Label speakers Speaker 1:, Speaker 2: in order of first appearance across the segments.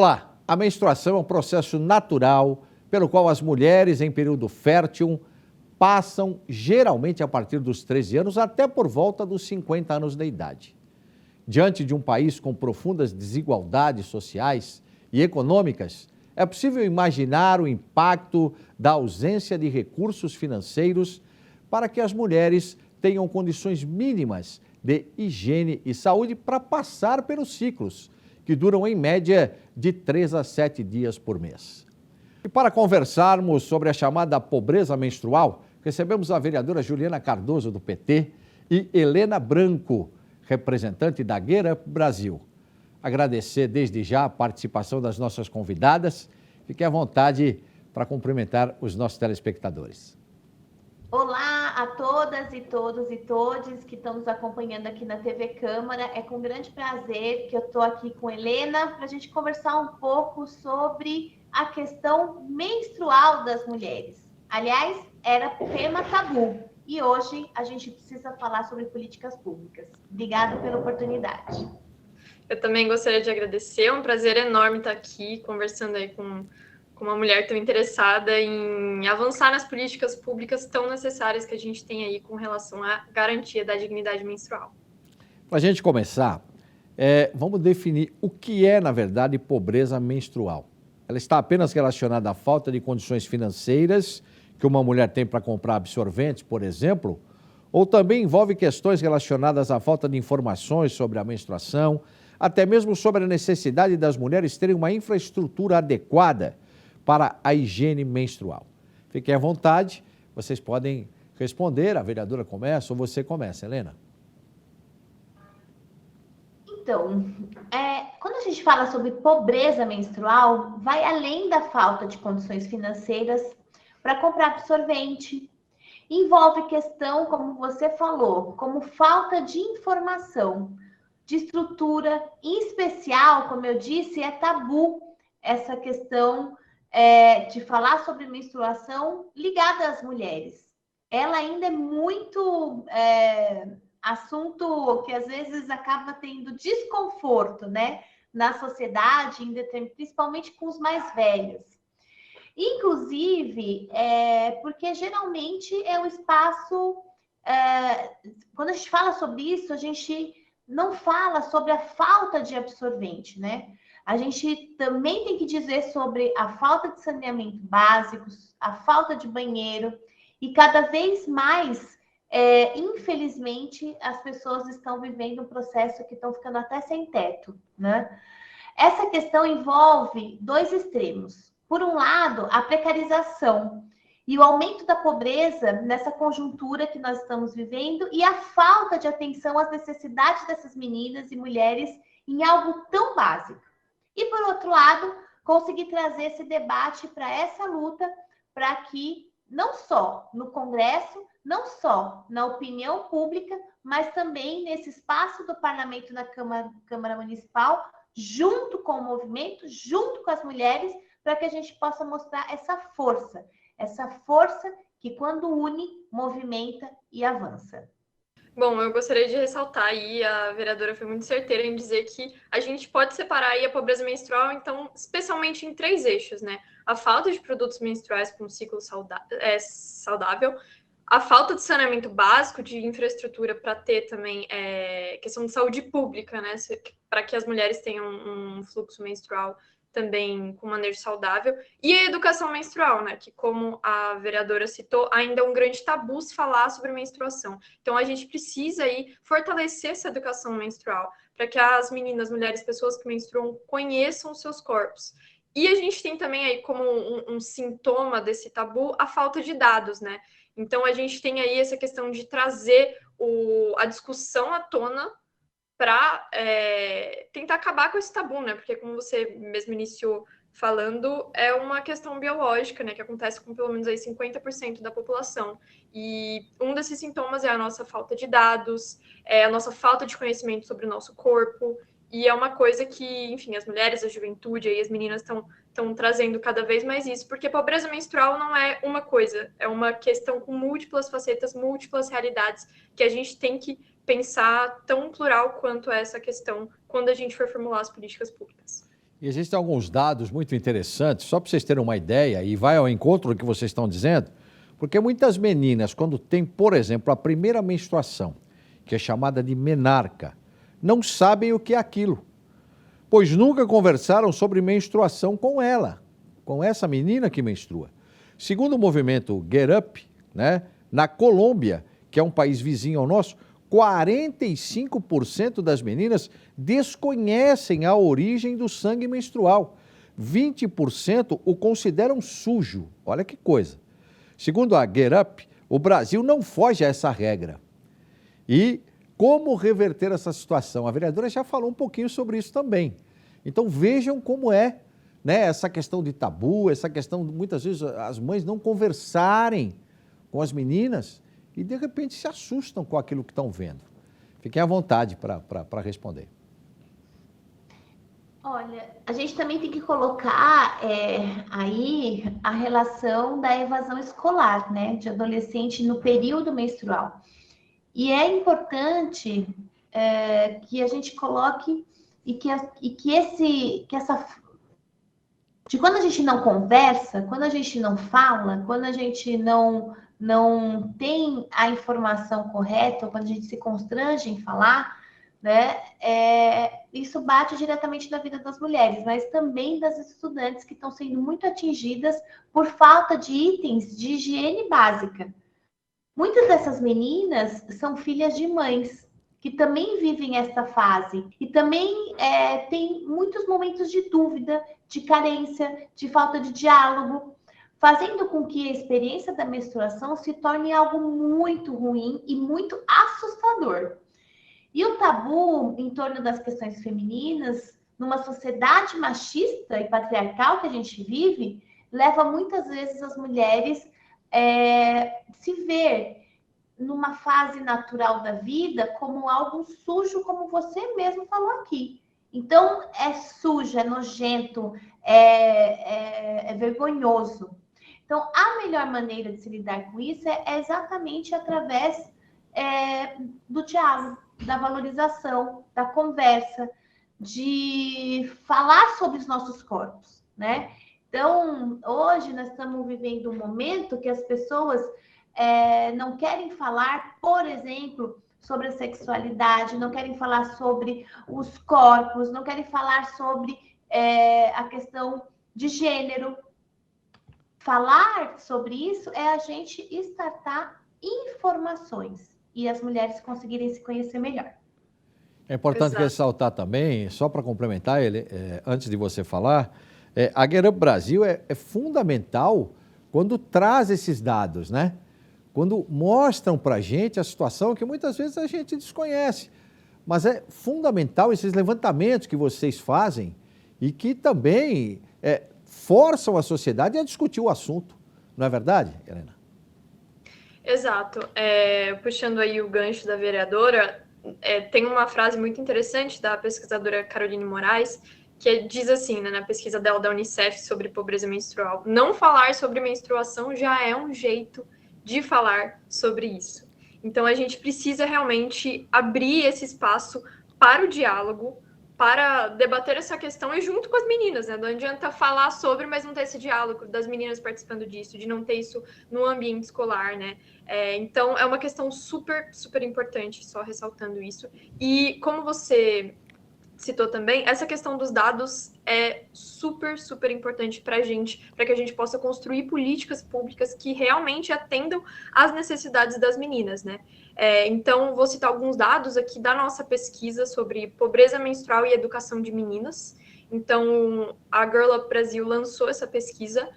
Speaker 1: Olá, a menstruação é um processo natural pelo qual as mulheres em período fértil passam geralmente a partir dos 13 anos até por volta dos 50 anos de idade. Diante de um país com profundas desigualdades sociais e econômicas, é possível imaginar o impacto da ausência de recursos financeiros para que as mulheres tenham condições mínimas de higiene e saúde para passar pelos ciclos, que duram em média de 3 a 7 dias por mês. E para conversarmos sobre a chamada pobreza menstrual, recebemos a vereadora Juliana Cardoso, do PT, e Helena Branco, representante da Get Up Brasil. Agradecer desde já a participação das nossas convidadas. Fique à vontade para cumprimentar os nossos telespectadores.
Speaker 2: Olá a todas e todos e todes que estão nos acompanhando aqui na TV Câmara. É com grande prazer que eu estou aqui com a Helena para a gente conversar um pouco sobre a questão menstrual das mulheres. Aliás, era tema tabu e hoje a gente precisa falar sobre políticas públicas. Obrigada pela oportunidade.
Speaker 3: Eu também gostaria de agradecer, é um prazer enorme estar aqui conversando aí com uma mulher tão interessada em avançar nas políticas públicas tão necessárias que a gente tem aí com relação à garantia da dignidade menstrual.
Speaker 1: Para a gente começar, vamos definir o que é, na verdade, pobreza menstrual. Ela está apenas relacionada à falta de condições financeiras que uma mulher tem para comprar absorventes, por exemplo, ou também envolve questões relacionadas à falta de informações sobre a menstruação, até mesmo sobre a necessidade das mulheres terem uma infraestrutura adequada para a higiene menstrual. Fiquem à vontade, vocês podem responder, a vereadora começa ou você começa, Helena.
Speaker 2: Então, quando a gente fala sobre pobreza menstrual, vai além da falta de condições financeiras para comprar absorvente. Envolve questão, como você falou, como falta de informação, de estrutura, em especial, como eu disse, é tabu essa questão de falar sobre menstruação ligada às mulheres. Ela ainda é muito assunto que às vezes acaba tendo desconforto, né, na sociedade, principalmente com os mais velhos. Inclusive, porque geralmente é um espaço... quando a gente fala sobre isso, a gente não fala sobre a falta de absorvente, né? A gente também tem que dizer sobre a falta de saneamento básico, a falta de banheiro, e cada vez mais, infelizmente, as pessoas estão vivendo um processo que estão ficando até sem teto, né? Essa questão envolve dois extremos. Por um lado, a precarização e o aumento da pobreza nessa conjuntura que nós estamos vivendo e a falta de atenção às necessidades dessas meninas e mulheres em algo tão básico. E, por outro lado, conseguir trazer esse debate para essa luta, para que não só no Congresso, não só na opinião pública, mas também nesse espaço do Parlamento, na Câmara Municipal, junto com o movimento, junto com as mulheres, para que a gente possa mostrar essa força que quando une, movimenta e avança.
Speaker 3: Bom, eu gostaria de ressaltar aí, a vereadora foi muito certeira em dizer que a gente pode separar aí a pobreza menstrual, então, especialmente em 3 eixos, né? A falta de produtos menstruais com um ciclo saudável, a falta de saneamento básico, de infraestrutura para ter também questão de saúde pública, né? Para que as mulheres tenham um fluxo menstrual também com manejo saudável, e a educação menstrual, né, que como a vereadora citou, ainda é um grande tabu se falar sobre menstruação. Então a gente precisa aí fortalecer essa educação menstrual, para que as meninas, mulheres, pessoas que menstruam conheçam os seus corpos. E a gente tem também aí como um sintoma desse tabu a falta de dados, né? Então a gente tem aí essa questão de trazer a discussão à tona para tentar acabar com esse tabu, né? Porque, como você mesmo iniciou falando, é uma questão biológica, né? Que acontece com pelo menos aí 50% da população. E um desses sintomas é a nossa falta de dados, a nossa falta de conhecimento sobre o nosso corpo. E é uma coisa que, enfim, as mulheres, a juventude, aí as meninas estão trazendo cada vez mais isso, porque pobreza menstrual não é uma coisa, é uma questão com múltiplas facetas, múltiplas realidades, que a gente tem que pensar tão plural quanto essa questão quando a gente for formular as políticas públicas.
Speaker 1: E existem alguns dados muito interessantes, só para vocês terem uma ideia, e vai ao encontro do que vocês estão dizendo, porque muitas meninas, quando têm, por exemplo, a primeira menstruação, que é chamada de menarca, não sabem o que é aquilo, pois nunca conversaram sobre menstruação com ela, com essa menina que menstrua. Segundo o movimento Get Up, né, na Colômbia, que é um país vizinho ao nosso, 45% das meninas desconhecem a origem do sangue menstrual. 20% o consideram sujo. Olha que coisa. Segundo a Get Up, o Brasil não foge a essa regra. E como reverter essa situação? A vereadora já falou um pouquinho sobre isso também. Então vejam como é, né, essa questão de tabu, essa questão, muitas vezes, as mães não conversarem com as meninas e, de repente, se assustam com aquilo que estão vendo. Fiquem à vontade para responder.
Speaker 2: Olha, a gente também tem que colocar aí a relação da evasão escolar, né, de adolescente no período menstrual. E é importante que a gente coloque quando a gente não conversa, quando a gente não fala, quando a gente não tem a informação correta, ou quando a gente se constrange em falar, né, isso bate diretamente na vida das mulheres, mas também das estudantes que estão sendo muito atingidas por falta de itens de higiene básica. Muitas dessas meninas são filhas de mães que também vivem essa fase e também tem muitos momentos de dúvida, de carência, de falta de diálogo, fazendo com que a experiência da menstruação se torne algo muito ruim e muito assustador. E o tabu em torno das questões femininas, numa sociedade machista e patriarcal que a gente vive, leva muitas vezes as mulheres se ver numa fase natural da vida como algo sujo, como você mesmo falou aqui. Então, é sujo, é nojento, é vergonhoso. Então, a melhor maneira de se lidar com isso é exatamente através do diálogo, da valorização, da conversa, de falar sobre os nossos corpos, né? Então, hoje nós estamos vivendo um momento que as pessoas não querem falar, por exemplo, sobre a sexualidade, não querem falar sobre os corpos, não querem falar sobre a questão de gênero. Falar sobre isso é a gente startar informações e as mulheres conseguirem se conhecer melhor.
Speaker 1: É importante ressaltar também, só para complementar, antes de você falar, a Get Up Brasil é fundamental quando traz esses dados, né? Quando mostram para a gente a situação que muitas vezes a gente desconhece. Mas é fundamental esses levantamentos que vocês fazem e que também forçam a sociedade a discutir o assunto. Não é verdade, Helena?
Speaker 3: Exato. Puxando aí o gancho da vereadora, tem uma frase muito interessante da pesquisadora Caroline Moraes, que diz assim, né, na pesquisa dela da Unicef sobre pobreza menstrual: não falar sobre menstruação já é um jeito de falar sobre isso. Então, a gente precisa realmente abrir esse espaço para o diálogo, para debater essa questão e junto com as meninas, né? Não adianta falar sobre, mas não ter esse diálogo das meninas participando disso, de não ter isso no ambiente escolar, né? Então, é uma questão super, super importante, só ressaltando isso. E como você citou também, essa questão dos dados é super, super importante para que a gente possa construir políticas públicas que realmente atendam às necessidades das meninas, né? Então, vou citar alguns dados aqui da nossa pesquisa sobre pobreza menstrual e educação de meninas. Então, a Girl Up Brasil lançou essa pesquisa,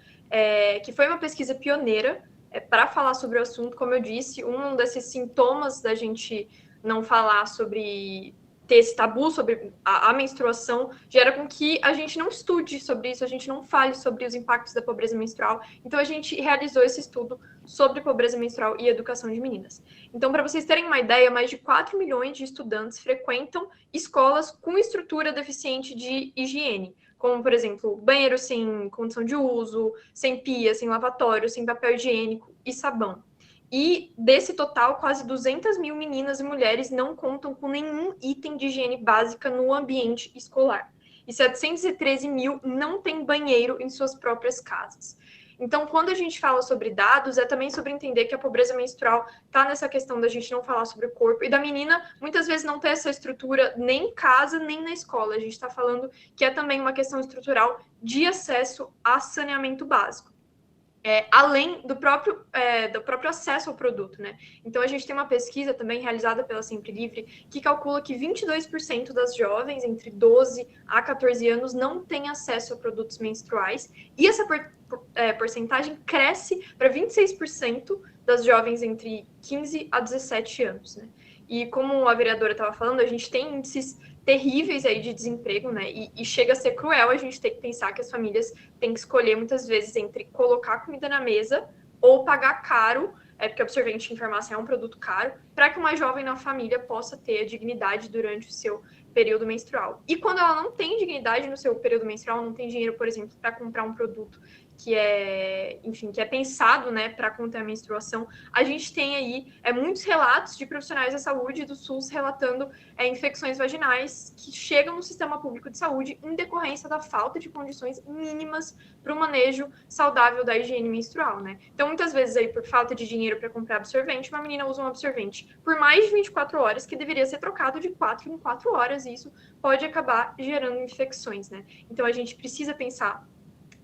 Speaker 3: que foi uma pesquisa pioneira para falar sobre o assunto. Como eu disse, um desses sintomas da gente não falar sobre ter esse tabu sobre a menstruação gera com que a gente não estude sobre isso, a gente não fale sobre os impactos da pobreza menstrual. Então, a gente realizou esse estudo sobre pobreza menstrual e educação de meninas. Então, para vocês terem uma ideia, mais de 4 milhões de estudantes frequentam escolas com estrutura deficiente de higiene, como, por exemplo, banheiro sem condição de uso, sem pia, sem lavatório, sem papel higiênico e sabão. E desse total, quase 200 mil meninas e mulheres não contam com nenhum item de higiene básica no ambiente escolar. e 713 mil não têm banheiro em suas próprias casas. Então, quando a gente fala sobre dados, é também sobre entender que a pobreza menstrual está nessa questão da gente não falar sobre o corpo e da menina, muitas vezes, não ter essa estrutura nem em casa, nem na escola. A gente está falando que é também uma questão estrutural de acesso a saneamento básico. Além do próprio acesso ao produto, né? Então, a gente tem uma pesquisa também realizada pela Sempre Livre que calcula que 22% das jovens entre 12 a 14 anos não têm acesso a produtos menstruais e essa porcentagem cresce para 26% das jovens entre 15 a 17 anos, né? E como a vereadora estava falando, a gente tem índices terríveis aí de desemprego, né? E chega a ser cruel a gente ter que pensar que as famílias têm que escolher muitas vezes entre colocar comida na mesa ou pagar caro, porque absorvente em farmácia é um produto caro, para que uma jovem na família possa ter a dignidade durante o seu período menstrual. E quando ela não tem dignidade no seu período menstrual, não tem dinheiro, por exemplo, para comprar um produto que é pensado, né, para conter a menstruação, a gente tem aí muitos relatos de profissionais da saúde do SUS relatando infecções vaginais que chegam no sistema público de saúde em decorrência da falta de condições mínimas para o manejo saudável da higiene menstrual, né? Então, muitas vezes aí, por falta de dinheiro para comprar absorvente, uma menina usa um absorvente por mais de 24 horas, que deveria ser trocado de 4 em 4 horas, e isso pode acabar gerando infecções, né? Então, a gente precisa pensar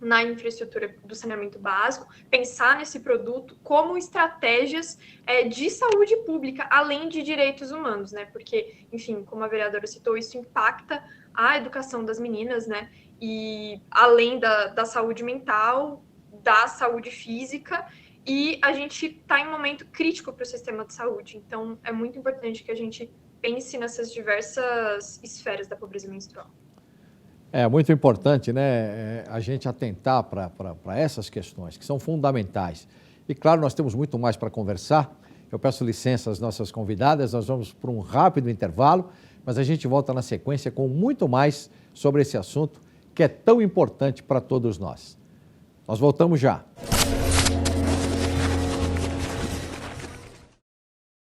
Speaker 3: na infraestrutura do saneamento básico, pensar nesse produto como estratégias de saúde pública, além de direitos humanos, né? Porque, enfim, como a vereadora citou, isso impacta a educação das meninas, né? E além da saúde mental, da saúde física, e a gente está em um momento crítico para o sistema de saúde. Então, é muito importante que a gente pense nessas diversas esferas da pobreza menstrual.
Speaker 1: É muito importante, né, a gente atentar para essas questões, que são fundamentais. E, claro, nós temos muito mais para conversar. Eu peço licença às nossas convidadas, nós vamos para um rápido intervalo, mas a gente volta na sequência com muito mais sobre esse assunto, que é tão importante para todos nós. Nós voltamos já.